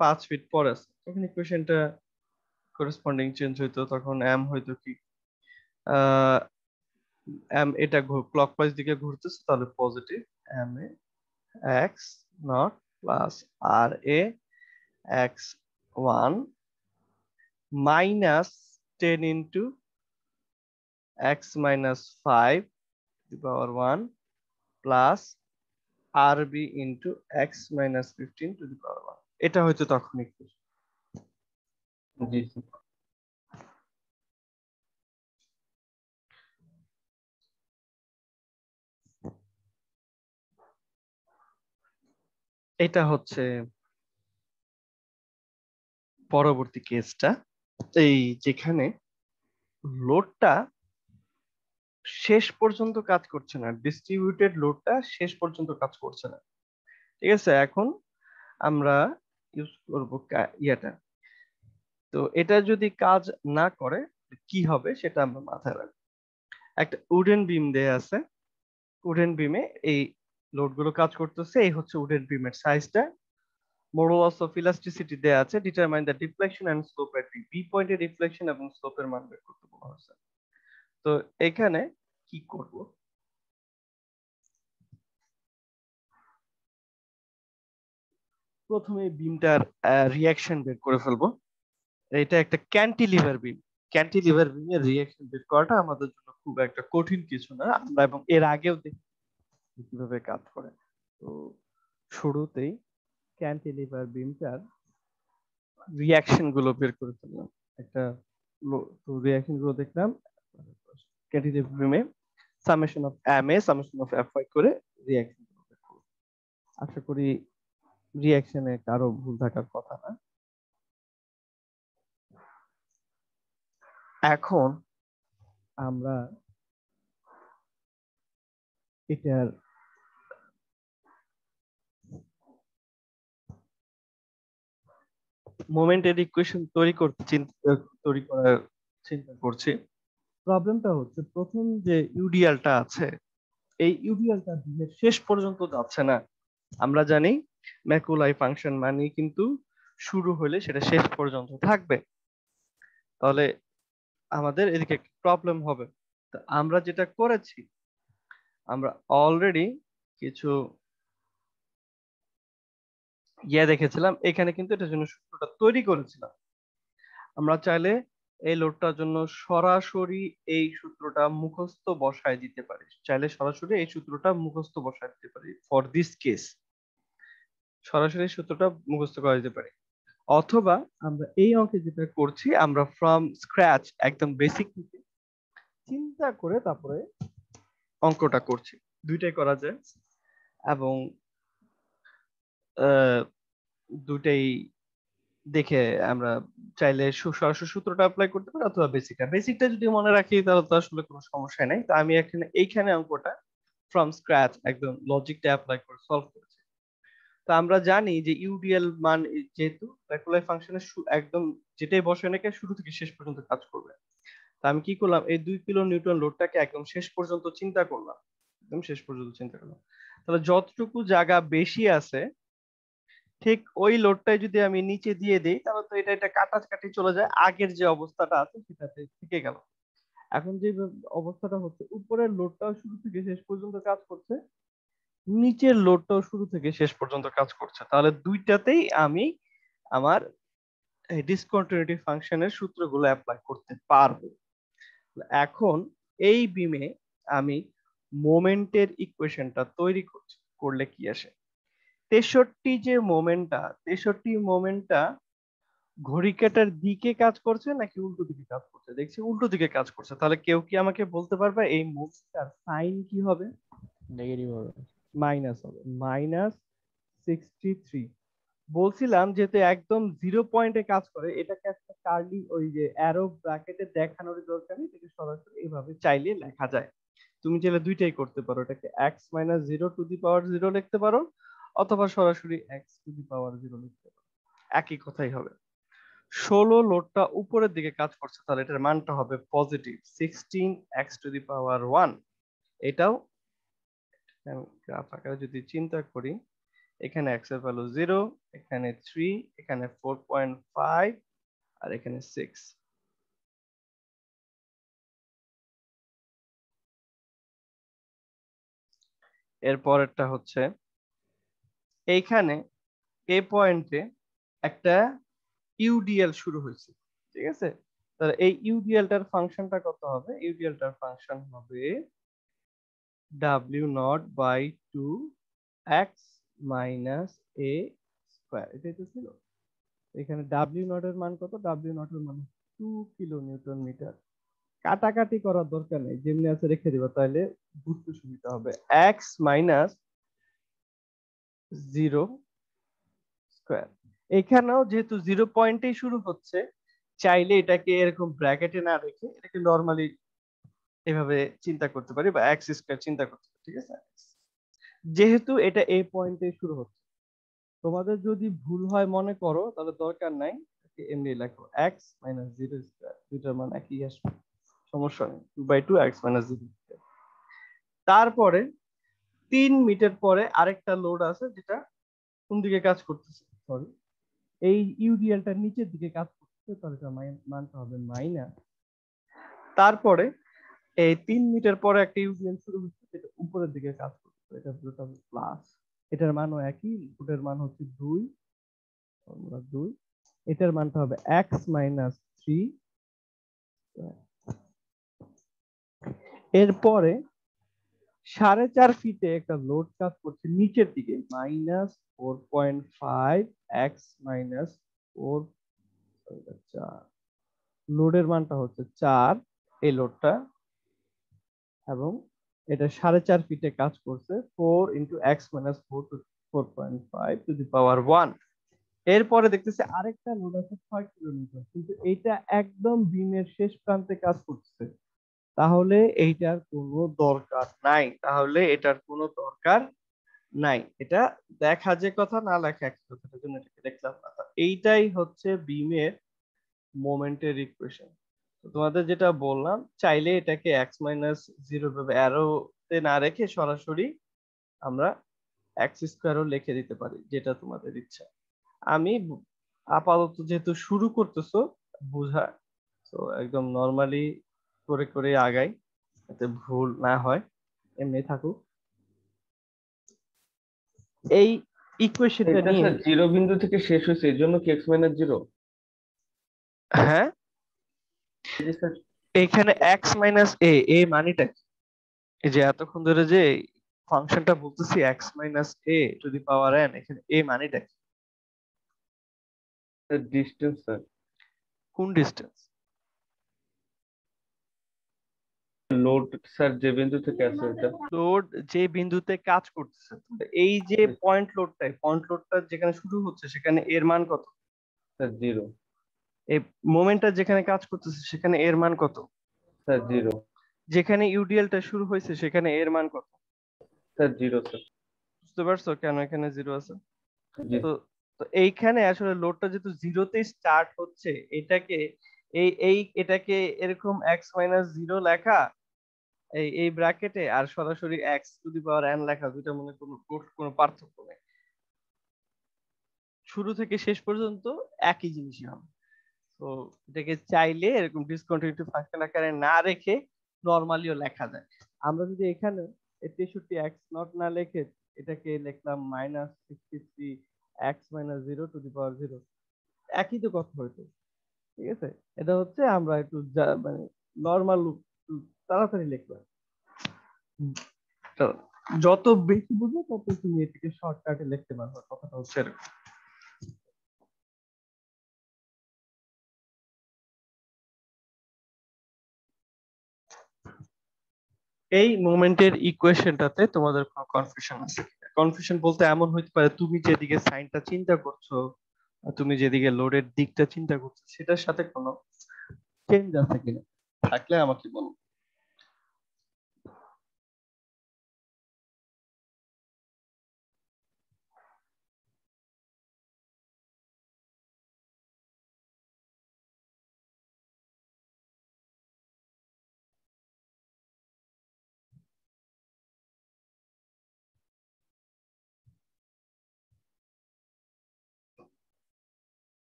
5 ফিট পর আছে, তখন ইকুয়েশনটা করেসপন্ডিং চেঞ্জ হইতো, তখন এম হইতো কি, এম এটা ক্লকওয়াইজ দিকে ঘুরতেছে, তাহলে positive M A X not plus R A X 1 minus 10 into X minus 5 to the power 1 plus R B into X minus 15 to the power 1। এটা হয়তো তখন ইকুয়েশন। জি স্যার। এটা হচ্ছে পরবর্তী কেসটা, এই যেখানে লোডটা শেষ পর্যন্ত কাজ করছে না, ডিস্ট্রিবিউটেড লোডটা শেষ পর্যন্ত কাজ করছে না। ঠিক আছে, এখন আমরা ইউজ করব ইয়েটা। তো এটা যদি কাজ না করে কি হবে সেটা আমরা মাথায় রাখবো। একটা উডেন বিম দেয়া আছে, উডেন বিমে এই লোড গুলো কাজ করতেছে, এই হচ্ছে উডেন বিমের সাইজটা। মডুলাস অফ ইলাস্টিসিটি দেয়া আছে, determine the deflection and slope at B পয়েন্টে ডিফ্লেকশন এবং স্লোপের মান বের করতে বলা হয়েছে। তো এখানে কি করব, প্রথমে বিমটার রিঅ্যাকশন বের করে ফেলবো। এটা একটা ক্যান্টিলিভার বিম, ক্যান্টিলিভার বিমের রিঅ্যাকশন বের করাটা আমাদের জন্য খুব একটা কঠিন কিছু না, আমরা এবং এর আগেও দেখি কিভাবে কাজ করে। তো শুরুতেই ক্যান্টিলিভার বিমটার রিঅ্যাকশন গুলো বের করে ফেললাম। একটা রিঅ্যাকশন গুলো দেখলাম ক্যান্টিলিভার বিমে, summation of M A summation of F Y করে রিঅ্যাকশন গুলো বের করব। আশা করি রিঅ্যাকশনে কারো ভুল থাকার কথা না। এখন আমরা এটার মোমেন্টের ইকুয়েশন তৈরি করার চিন্তা করছি। প্রবলেমটা হচ্ছে প্রথম যে ইউডিএলটা আছে, এই ইউডিএলটা দিনের শেষ পর্যন্ত যাচ্ছে না। আমরা জানি ম্যাকুলাই ফাংশন মানে কিন্তু শুরু হলে সেটা শেষ পর্যন্ত থাকবে, তাহলে আমাদের এদিকে প্রবলেম হবে। তো আমরা যেটা করেছি, আমরা অলরেডি কিছু দেখেছিলাম, এখানে কিন্তু এটার জন্য সূত্রটা তৈরি করেছিলাম। আমরা চাইলে এই লোডটার জন্য সরাসরি এই সূত্রটা মুখস্থ বসায় দিতে পারি, চাইলে সরাসরি এই সূত্রটা মুখস্থ বসায় দিতে পারি। ফর দিস কেস সরাসরি সূত্রটা মুখস্থ করে দিতে পারি, অথবা আমরা এই অঙ্কে যেটা করছি আমরা ফ্রম স্ক্র্যাচ একদম বেসিক থেকে চিন্তা করে তারপরে অঙ্কটা করছি, দুইটাই করা যায়। এবং দুইটাই দেখে আমরা চাইলে সরাসরি সূত্রটা অ্যাপ্লাই করতে পারি অথবা বেসিকটা যদি মনে রাখি তাহলে তো আসলে কোনো সমস্যা নাই। তো আমি এইখানে অঙ্কটা ফ্রম স্ক্র্যাচ একদম লজিকটা অ্যাপ্লাই করে সলভ করেছি। তো আমরা জানি যে ইউডিএল মান যেহেতু রেগুলার ফাংশনের একদম যেটাই বসে নাকি শুরু থেকে শেষ পর্যন্ত কাজ করবে। তো আমি কি করলাম, এই 2 কিলো নিউটন লোডটাকে একদম শেষ পর্যন্ত চিন্তা করলাম, একদম শেষ পর্যন্ত চিন্তা করলাম। তাহলে যতটুকু জায়গা বেশি আছে ঠিক ওই লোডটাই যদি আমি নিচে দিয়ে দিই তাহলে তো এটা কাটাকাটি চলে যায়, আগের যে অবস্থাটা আছে সেটাতে থেকে গেল। এখন যে অবস্থাটা হচ্ছে উপরের লোডটাও শুরু থেকে শেষ পর্যন্ত কাজ করছে, নিচের লোডটাও শুরু থেকে শেষ পর্যন্ত কাজ করছে, তাহলে দুইটাতেই আমি আমার ডিসকন্টিনিউটি ফাংশনের সূত্রগুলো অ্যাপ্লাই করতে পারবো। এখন এই বিমে আমি মোমেন্টের ইকুয়েশনটা তৈরি করলে কি আসে, 63 মোমেন্টটা ঘড়ি কাঁটার দিকে কাজ করছে নাকি উল্টো দিকে কাজ করছে? দেখছি উল্টো দিকে কাজ করছে। তাহলে কেউ কি আমাকে বলতে পারবে এই মোমেন্টটার সাইন কি হবে? নেগেটিভ হবে, মাইনাস হবে, -63। বলছিলাম যেহেতু একদম 0 পয়েন্টে কাজ করে, এটাকে একটা কার্লি ওই যে অ্যারো ব্র্যাকেটে দেখানোর দরকার নেই, এটাকে সরাসরি এভাবে চাইলে লেখা যায়। তুমি চাইলে দুইটাই করতে পারো, এটাকে x-0 লিখতে পারো অথবা সরাসরি x⁻0 লিখতে পারো, একই কথাই হবে। 16 লোডটা উপরের দিকে কাজ করছে, তাহলে এটার মানটা হবে পজিটিভ 16x⁻1। এটাও গ্রাফ আকারে যদি চিন্তা করি, এখানে x এর ভ্যালু 0, এখানে 3, এখানে 4.5 আর এখানে 6। এর পরেরটা হচ্ছে এইখানে এ পয়েন্টে একটা ইউডিএল শুরু হয়েছে, ঠিক আছে? তাহলে এই ইউডিএলটার ফাংশনটা কত হবে? ইউডিএলটার ফাংশন হবে w0/2x - a স্কয়ার। এটাই তো ছিল। এখানে w0 এর মান কত? w0 এর মান 2 কিলো নিউটন মিটার। কাটাকাটি করার দরকার নেই, যেমনি আছে রেখে দিবা, তাহলে বুঝতে সুবিধা হবে। x - 0 square. এখানেও যেহেতু 0 পয়েন্টেই শুরু হচ্ছে, চাইলে এটাকে এরকম ব্র্যাকেটে না রেখে এটাকে নরমালি এভাবে চিন্তা করতে পারি বা x স্কয়ার চিন্তা করতে পারি, ঠিক আছে? যেহেতু এটা এই পয়েন্টে শুরু হচ্ছে, তোমাদের যদি ভুল হয় মনে করো তাহলে দরকার নাই, এমনি লেখো x - 0 স্কয়ার, দুইটার মান একই আসবে, সমস্যা নেই। 2/2 x - 0 স্কয়ার। তারপরে 3 মিটার পরে আরেকটা লোড আছে যেটা কোন দিকে কাজ করতেছে, সরি এই ইউডিএলটা নিচের দিকে কাজ করতেছে, তাহলে এটা মানটা হবে মাইনাস। তারপরে এই 3 মিটার পরে একটা ইউডিএল শুরু হচ্ছে যেটা উপরের দিকে কাজ করছে, এটা পুরোটা হবে প্লাস। এটার মানও একই, লোডের মান হচ্ছে 2, ফর্মুলা 2। এটার মানটা হবে x - 3। এরপরে 4.5 ফিটে একটা লোড কাজ করছে নিচের দিকে, -4.5 x - 4, লোডের মানটা হচ্ছে 4 এই লোডটা, এবং এটা 4.5 ফিটে কাজ করছে 4 × x - 4 to 4.5 to the power 1। এরপরে দেখতেছি আরেকটা লোড আছে 6 কিলোমিটার, কিন্তু এইটা একদম বিমের শেষ প্রান্তে কাজ করছে, তাহলে এইটার কোনো দরকার নাই, এটা দেখা যে কথা, না লেখা এক কথা, এর জন্য এটাকে দেখলাম না। এইটাই হচ্ছে বিমের মোমেন্টের ইকুয়েশন। তোমাদের যেটা বললাম, চাইলে এটাকে x - 0 ভাবে অ্যারোতে না রেখে সরাসরি আমরা x² লিখে দিতে পারি, যেটা তোমাদের ইচ্ছা। আমি আপাতত যেহেতু শুরু করতেছো বুঝা, তো একদম নরমালি করে করে আগাই, যাতে ভুল না হয়, এমনি থাকুক। এই ইকুয়েশনটা এটা নিয়ে। স্যার জিরো বিন্দু থেকে শেষ হয়েছে, এর জন্য কি এক্স মাইনাস জিরো? হ্যাঁ, জি স্যার। এখানে এক্স মাইনাস এ মানিটা কি? এই যে এতক্ষণ ধরে যে ফাংশনটা বলতেছি x minus A to the power N, এখানে এ মানিটা কি? Distance sir. কোন ডিস্টেন্স? লোড স্যার যে বিন্দু থেকে আসে এটা। লোড যে বিন্দুতে কাজ করতেছে, তাহলে এই যে পয়েন্ট লোডটা যেখানে শুরু হচ্ছে সেখানে এর মান কত? Sir zero. এই মোমেন্টটা যেখানে কাজ করতেছে সেখানে এর মান কত? Sir zero. যেখানে ইউডিএলটা শুরু হয়েছে সেখানে এর মান কত? Sir zero sir. বুঝতে পারছো কেন এখানে জিরো আছে? জি। তো তো এইখানে আসলে লোডটা যেহেতু জিরোতে স্টার্ট হচ্ছে, এটাকে এটাকে এরকম এক্স মাইনাস জিরো লেখা এই ব্র্যাকেটে, আর সরাসরি x two the power N লেখা, দুইটার মধ্যে কোনো পার্থক্য নেই। শুরু থেকে শেষ পর্যন্ত একই জিনিসই হবে। তো এটাকে চাইলে এরকম ডিসকন্টিনিউটি ফাংশন আকারে না রেখে নরমালিও লেখা যায়। আমরা যদি এখানে 63 এক্স নট না লিখে এটাকে লিখলাম minus 63 x minus zero two the power zero, একই তো কথা হইতো। ঠিক আছে, এটা হচ্ছে আমরা একটু মানে নর্মাল তাড়াতাড়ি লিখলাম। তো যত বেশি বুঝো তত তুমি এটাকে শর্টকাটে লিখতে পারবে, কথাটা হচ্ছে এরকম। এই মোমেন্টের ইকুয়েশনটাতে তোমাদের কোনো কনফিউশন আছে কিনা? কনফিউশন বলতে এমন হইতে পারে তুমি যেদিকে সাইনটা চিন্তা করছো, তুমি যেদিকে লোডের দিকটা চিন্তা করছো সেটার সাথে কোনো চেঞ্জ আছে কিনা, থাকলে আমাকে বলো।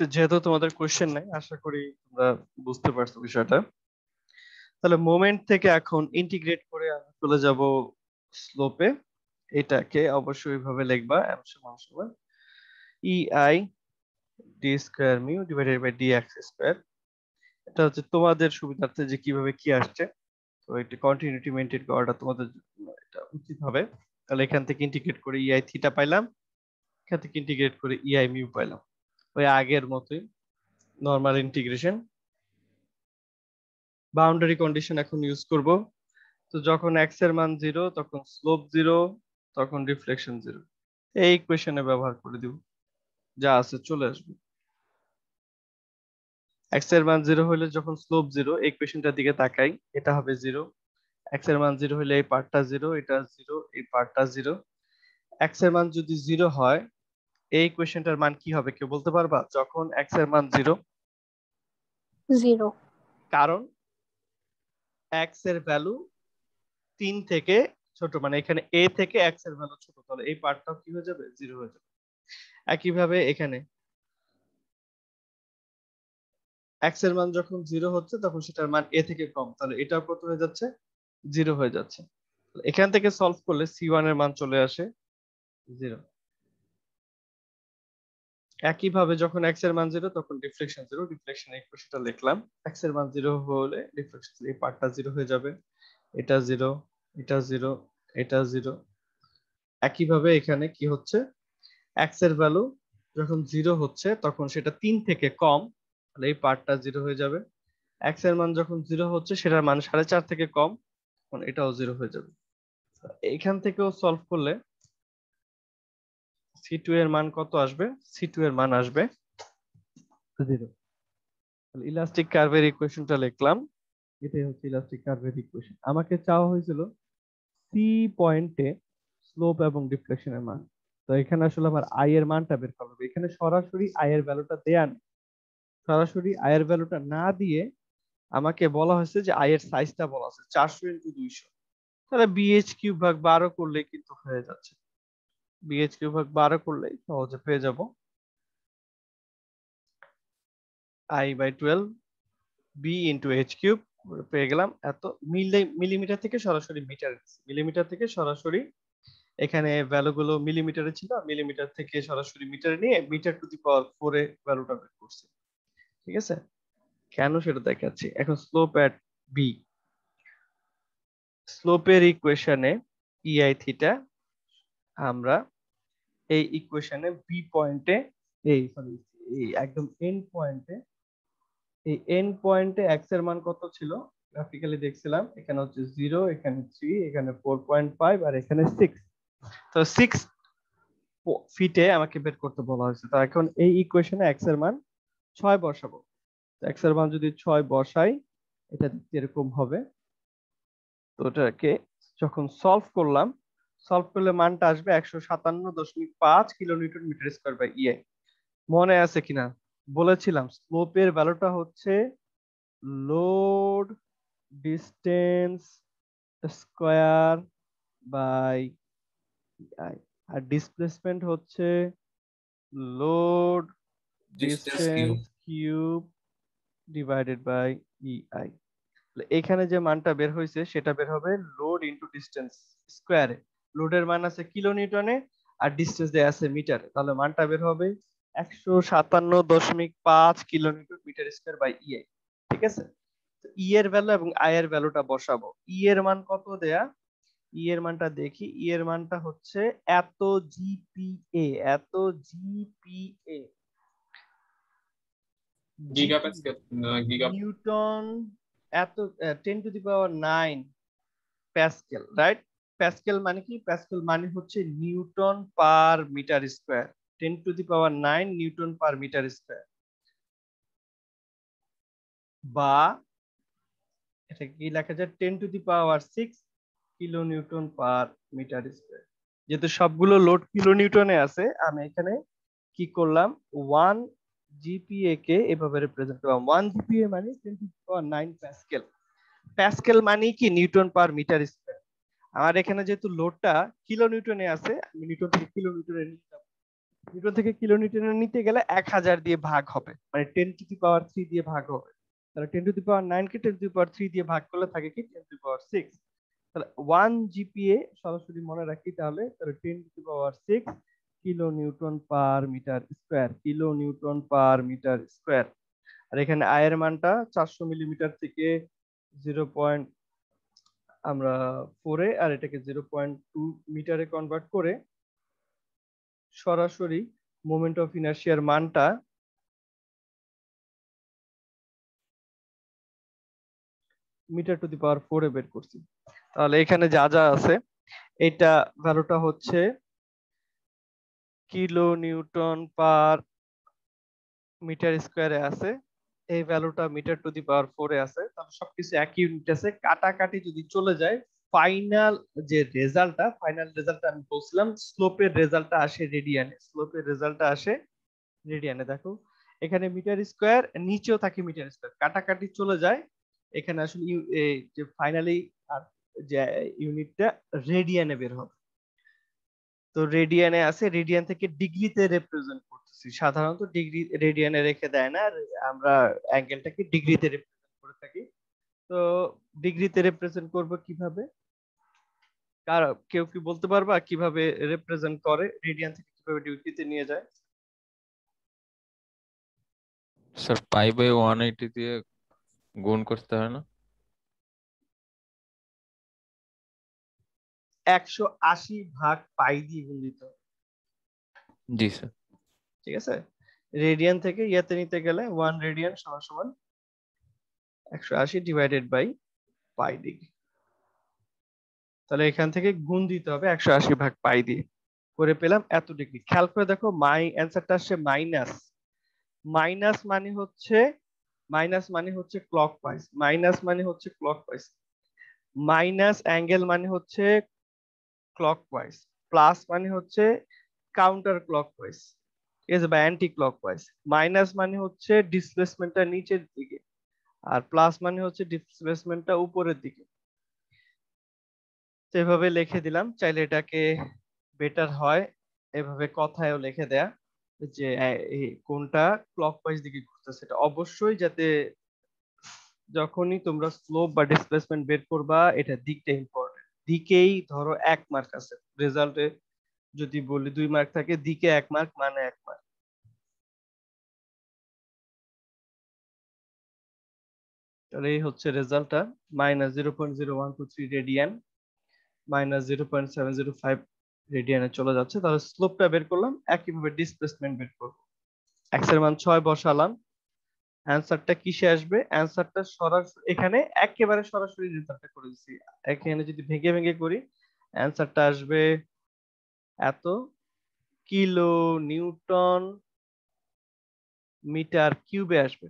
তো যেহেতু তোমাদের কোশ্চেন নাই, আশা করি তোমরা বুঝতে পারছো বিষয়টা। তাহলে মোমেন্ট থেকে এখন ইন্টিগ্রেট করে আমি চলে যাব স্লোপে। এটাকে অবশ্যই ভাবে লিখবা m সমান সমান ei d square mu divided by dx square. এটা হচ্ছে তোমাদের সুবিধার্থে যে কিভাবে কি আসছে, তো এটা কন্টিনিউটি মেইনটেইন করাটা তোমাদের জন্য এটা উচিত হবে। তাহলে এখান থেকে ইন্টিগ্রেট করে ei থিটা পাইলাম, এখান থেকে ইন্টিগ্রেট করে ei মিউ পাইলাম, ওই আগের মতোই নরমাল ইন্টিগ্রেশন। বাউন্ডারি কন্ডিশন এখন ইউজ করব। তো যখন এক্স এর মান 0 তখন স্লোপ 0, তখন রিফ্লেকশন 0, এই ইকুয়েশনে ব্যবহার করে দিব, যা আছে চলে আসবে। এক্স এর মান 0 হলে যখন স্লোপ 0, এই ইকুয়েশনটার দিকে তাকাই, এটা হবে 0। এক্স এর মান 0 হলে এই পার্টটা 0, এটা 0, এই পার্টটা 0। এক্স এর মান যদি 0 হয় এই ইকুয়েশনটার মান কি হবে কেউ বলতে পারবা? যখন এক্স এর মান 0, জিরো। কারণ এক্স এর ভ্যালু 3 থেকে ছোট, মানে এখানে a থেকে x এর ভ্যালু ছোট, তাহলে এই পার্টটাও কি হয়ে যাবে? 0 হয়ে যাবে। একইভাবে এখানে x এর মান যখন 0 হচ্ছে তখন সেটার মান a থেকে কম, তাহলে এটাও কত হয়ে যাচ্ছে? 0 হয়ে যাচ্ছে। এখান থেকে সলভ করলে c1 এর মান চলে আসে 0। একইভাবে যখন x এর মান 0 তখন ডিফ্লেকশন 0, ডিফ্লেকশন ইকুয়েশনটা লিখলাম। x এর মান 0 হলে ডিফ্লেকশন এই পার্টটা 0 হয়ে যাবে, এটা 0, এটা 0, এটা 0। একইভাবে এখানে কি হচ্ছে, x এর ভ্যালু যখন 0 হচ্ছে তখন সেটা 3 থেকে কম, তাহলে এই পার্টটা 0 হয়ে যাবে। x এর মান যখন 0 হচ্ছে সেটার মান 4.5 থেকে কম, তখন এটাও 0 হয়ে যাবে। এখান থেকেও সলভ করলে c2 এর মান কত আসবে? c2 এর মান আসবে 0। তাহলে ইলাস্টিক কার্ভের ইকুয়েশনটা লিখলাম, এটাই হচ্ছে ইলাস্টিক কার্ভের ইকুয়েশন। আমাকে চাওয়া হয়েছিল সি পয়েন্টে স্লোপ এবং ডিফ্লেকশনের মান। তো এখানে আসলে আমার আই এর মানটা বের করা হবে। এখানে সরাসরি আই এর ভ্যালুটা দেয়া নেই, সরাসরি আই এর ভ্যালুটা না দিয়ে আমাকে বলা হয়েছে যে আই এর সাইজটা বলা আছে 400 ইনটু 200। তাহলে বিএইচ কিউব ভাগ 12 করলে কিন্তু হয়ে যাচ্ছে। বিএইচ কিউব ভাগ 12 করলেই সহজে পেয়ে যাব I by 12 b into h cube, পেয়ে গেলাম এত। মিলিমিটার থেকে সরাসরি মিটার, মিলিমিটার থেকে সরাসরি এখানে ভ্যালুগুলো মিলিমিটারে ছিল, মিলিমিটার থেকে সরাসরি মিটারে নিয়ে মিটার টু দি পাওয়ার 4 এ ভ্যালুটা বের করছি। ঠিক আছে, কেন সেটা দেখাচ্ছি। এখন স্লোপ এট বি, স্লোপের ইকুয়েশনে ইআই থিটা আমরা এই ইকুয়েশনে বি পয়েন্টে, এই সরি এই একদম এন্ড পয়েন্টে, এই এন্ড পয়েন্টে এক্স এর মান কত ছিল গ্রাফিক্যালি দেখছিলাম, এখানে হচ্ছে 0, এখানে 3, এখানে 4.5 আর এখানে 6। তো 6 ফিটে আমাকে বের করতে বলা হয়েছে। তো এখন এই ইকুয়েশনে এক্স এর মান 6 বসাবো। এক্স এর মান যদি 6 বসাই, এটা এরকম হবে। তো ওটাকে যখন সলভ করলাম, সলভ করলে মানটা আসবে 157.5 kilonewton metre square by EI. মনে আছে কিনা বলেছিলাম স্লোপের ভ্যালুটা হচ্ছে load distance square by EI, আর ডিসপ্লেসমেন্ট হচ্ছে load distance cube divided by EI. এখানে যে মানটা বের হয়েছে সেটা বের হবে লোড ইনটু ডিসটেন্স স্কয়ারে। লোডের মান আছে কিলো নিউটনে আর ডিসটেন্স দেয়া আছে মিটারে, তাহলে মানটা বের হবে 157.5 kilo newton metre square by EI. ঠিক আছে, ই এর ভ্যালু এবং আই এর ভ্যালুটা বসাবো। ই এর মান কত দেয়া, ই এর মানটা দেখি। ই এর মানটা হচ্ছে এত জিপিএ, এত জিপিএ গিগাপ্যাসকেল, গিগা নিউটন, এত 10 to the power 9 pascal, right? Pascal মানে কি? প্যাসকেল মানে হচ্ছে newton per metre square, 10 to the power 9 newton per metre square, বা এটা কি লেখা যায় 10 to the power 6 kilo newton per metre square. যেহেতু সবগুলো লোড কিলো নিউটনে আছে, আমি এখানে কি করলাম, 1 জিপিএ কে এভাবে রিপ্রেজেন্ট করলাম। 1 জিপিএ মানে 10 to the power 9 pascal. Pascal মানে কি? Newton per metre square. আমার এখানে যেহেতু লোডটা কিলো নিউটনে আছে, আমি নিউটন থেকে কিলো নিউটনে নিতে যাব। নিউটন থেকে কিলো নিউটনে নিতে গেলে 1000 দিয়ে ভাগ হবে, মানে 10 টু দি পাওয়ার 3 দিয়ে ভাগ হবে। তাহলে 10 to the power 9 K 10 to the পাওয়ার 3 দিয়ে ভাগ করলে থাকে কি 10 টু দি পাওয়ার 6। তাহলে 1 জিপিএ সরাসরি মনে রাখি, তাহলে 10 to the power 6 kilo newton per metre square, kilo newton per metre square. আর এখানে আই এর মানটা 400 মিলিমিটার থেকে 0. আমরা 4 এ আর এটাকে 0.2 মিটারে কনভার্ট করে সরাসরি মোমেন্ট অফ ইনার্শিয়ার মানটা মিটার টু দি পাওয়ার 4 এ বের করছি। তাহলে এখানে যা যা আছে, এটা ভ্যালুটা হচ্ছে কিলো নিউটন পার মিটার স্কয়ারে আছে, এই ভ্যালুটা মিটার টু দি পাওয়ার 4 এ আছে। তাহলে সবকিছু একই ইউনিট আছে, কাটাকাটি যদি চলে যায়, ফাইনাল যে রেজাল্টটা, ফাইনাল রেজাল্টটা আমি বলছিলাম স্লোপের রেজাল্টটা আসে রেডিয়ানে, স্লোপের রেজাল্টটা আসে রেডিয়ানে। দেখো এখানে মিটার স্কয়ার, নিচেও থাকে মিটার স্কয়ার, কাটাকাটি চলে যায়, এখানে আসলে এই যে ফাইনালি আর যে ইউনিটটা রেডিয়ানে বের হবে। তো রেডিয়ানে আছে, রেডিয়ান থেকে ডিগ্রিতে রিপ্রেজেন্ট করতেছি, সাধারণত ডিগ্রি রেডিয়ানে রেখে দেয় না, আমরা অ্যাঙ্গেলটাকে ডিগ্রিতে রিপ্রেজেন্ট করে থাকি। তো ডিগ্রিতে রিপ্রেজেন্ট করব কিভাবে, কার কেউ কি বলতে পারবা কিভাবে রিপ্রেজেন্ট করে, রেডিয়ান থেকে কিভাবে ডিগ্রিতে নিয়ে যায়? স্যার পাই বাই 180 দিয়ে গুণ করতে হয় না? 180 ভাগ পাই দিয়ে গুণ দিতে হবে। জি স্যার। ঠিক আছে, রেডিয়ান থেকে ইয়াতে নিতে গেলে 1 রেডিয়ান সমান সমান 180 ডিভাইডেড বাই পাই ডিগ্রি। তাহলে এখান থেকে গুণ দিতে হবে 180 ভাগ পাই দিয়ে, করে পেলাম এত ডিগ্রি। খেয়াল করে দেখো, মাই অ্যান্সারটা আসছে মাইনাস। মাইনাস মানে হচ্ছে, মাইনাস মানে হচ্ছে ক্লকওয়াইজ, মাইনাস মানে হচ্ছে ক্লকওয়াইজ, মাইনাস অ্যাঙ্গেল মানে হচ্ছে ক্লকওয়াইজ, প্লাস মানে হচ্ছে কাউন্টার ক্লকওয়াইজ, ঠিক আছে, বা অ্যান্টি ক্লকওয়াইজ। মাইনাস মানে হচ্ছে ডিসপ্লেসমেন্টটা নিচের দিকে, আর প্লাস মানে হচ্ছে ডিসপ্লেসমেন্টটা উপরের দিকে। তো এভাবে লিখে দিলাম, চাইলে এটাকে বেটার হয় এভাবে কথায়ও লিখে দেয়া, যে কোনটা ক্লকওয়াইজ দিকে ঘুরতেছে। এটা অবশ্যই যাতে যখনই তোমরা স্লোপ বা ডিসপ্লেসমেন্ট বের করবা, এটা দিকটা ইম্পর্টেন্ট। দিকেই ধরো 1 মার্ক আছে, রেজাল্টে যদি বলি 2 মার্ক থাকে, দিকে 1 মার্ক মানে 1 মার্ক। তাহলে এই হচ্ছে রেজাল্টটা, -0.0123 রেডিয়ান, -0.705 রেডিয়ানে চলে যাচ্ছে। তাহলে স্লোপটা বের করলাম, একইভাবে ডিসপ্লেসমেন্ট বের করব। এক্স এর মান 6 বসালাম, অ্যানসারটা কিসে আসবে? অ্যানসারটা সরাসরি এখানে একেবারে সরাসরি রেজাল্টটা করে দিচ্ছি। এখানে যদি ভেঙে ভেঙে করি, অ্যানসারটা আসবে এত কিলো নিউটন মিটার কিউবে আসবে,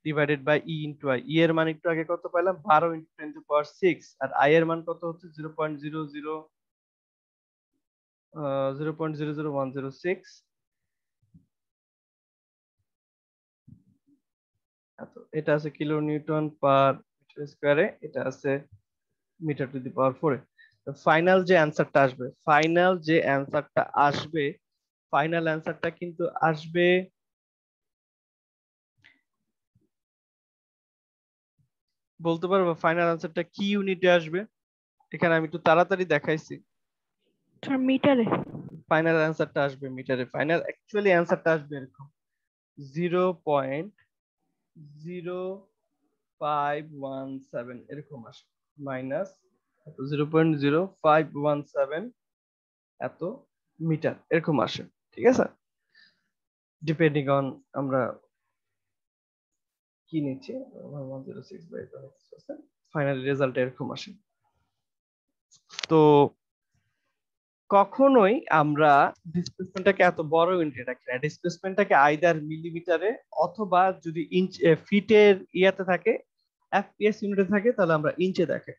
divided by E into I. E এর মান একটু আগে কত পেলাম? 12 × 10⁻⁶, আর আই এর মান কত হচ্ছে? 0.00106। এটা আছে কিলো নিউটন পার মিটার স্কয়ারে, এটা আছে মিটার টু দি পাওয়ার 4 এ। ফাইনাল যে অ্যানসারটা আসবে, ফাইনাল অ্যানসারটা কিন্তু আসবে বলতে পারবো ফাইনাল অ্যানসারটা কি ইউনিটে আসবে? এখানে আমি একটু তাড়াতাড়ি দেখাইছি। স্যার মিটারে। ফাইনাল অ্যানসারটা আসবে মিটারে। ফাইনাল অ্যাকচুয়ালি অ্যানসারটা আসবে এরকম 0.0517 এরকম আসবে, মাইনাস 0.0517 এত মিটার এরকম আসে। ঠিক আছে, ডিপেন্ডিং অন আমরা কি নিচ্ছি। 106/106, ফাইনাল রেজাল্ট এরকম আসে। তো কখনোই আমরা ডিসপ্লেসমেন্টটাকে এত বড় ইউনিটে রাখি না, ডিসপ্লেসমেন্টটাকে আইদার মিলিমিটারে অথবা যদি ইঞ্চ ফিটের ইয়াতে থাকে, এফপিএস ইউনিটে থাকে, তাহলে আমরা ইঞ্চে দেখে,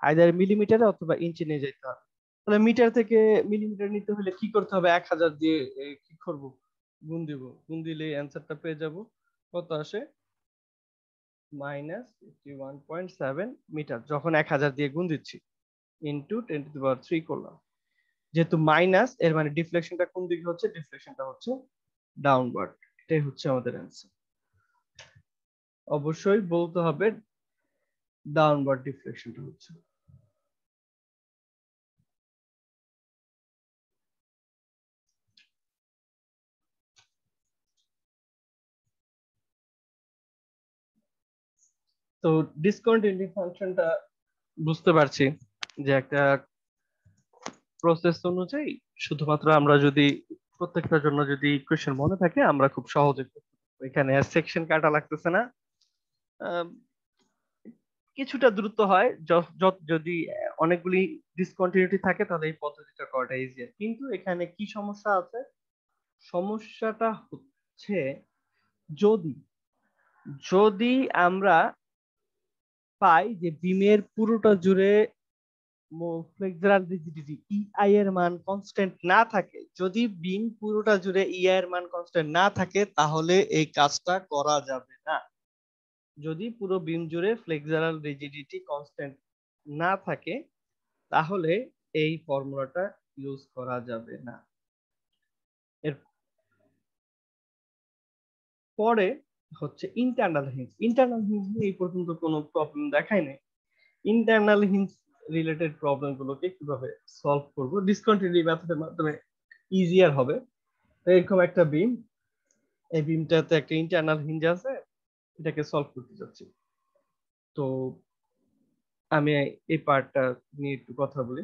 আইদার মিলিমিটারে অথবা ইঞ্চে নিয়ে যেতে হবে। তাহলে মিটার থেকে মিলিমিটার নিতে হলে কি করতে হবে? 1000 দিয়ে কি করব? গুণ দিব, গুণ দিলে অ্যানসারটা পেয়ে যাব। কত আসে? -51.7 মিটার, যখন 1000 দিয়ে গুণ দিচ্ছি, ইনটু 10⁻³ করলাম। যেহেতু মাইনাস, এর মানে ডিফ্লেকশনটা কোন দিকে হচ্ছে? ডিফ্লেকশনটা হচ্ছে ডাউনওয়ার্ড। এটাই হচ্ছে আমাদের অ্যানসার। অবশ্যই বলতে হবে ডাউনওয়ার্ড ডিফ্লেকশনটা হচ্ছে। তো ডিসকন্টিনিউটি ফাংশনটা বুঝতে পারছি যে একটা প্রসেস অনুযায়ী শুধুমাত্র আমরা যদি প্রত্যেকটার জন্য যদি ইকুয়েশন মনে থাকে, আমরা খুব সহজে এখানে সেকশন কাটা লাগতেছে না। কিছুটা দ্রুত হয়, যদি অনেকগুলি ডিসকন্টিনিউটি থাকে তাহলে এই পদ্ধতিটা করাটা ইজিয়ার। কিন্তু এখানে কি সমস্যা আছে? সমস্যাটা হচ্ছে যদি যদি আমরা পাই যে বিমের পুরোটা জুড়ে ফ্লেক্সুরাল রিজিডিটি ইআই এর মান কনস্ট্যান্ট না থাকে, যদি বিম পুরোটা জুড়ে ইআই এর মান কনস্ট্যান্ট না থাকে, তাহলে এই কাজটা করা যাবে না। যদি পুরো বিম জুড়ে ফ্লেক্সুরাল রিজিডিটি কনস্ট্যান্ট না থাকে, তাহলে এই ফর্মুলাটা ইউজ করা যাবে না। এর পরে হচ্ছে ইন্টারনাল হিঞ্জ। ইন্টারনাল হিঞ্জ নিয়ে এই পর্যন্ত কোনো প্রবলেম দেখাই নাই। ইন্টারনাল হিঞ্জ রিলেটেড প্রবলেম গুলোকে কিভাবে সলভ করব? ডিসকন্টিনিউটি মেথডের মাধ্যমে ইজিয়ার হবে। তো এরকম একটা বিম, এই বিমটাতে একটা ইন্টারনাল হিঞ্জ আছে, এটাকে সলভ করতে যাচ্ছি। তো আমি এই পার্টটা নিয়ে একটু কথা বলি।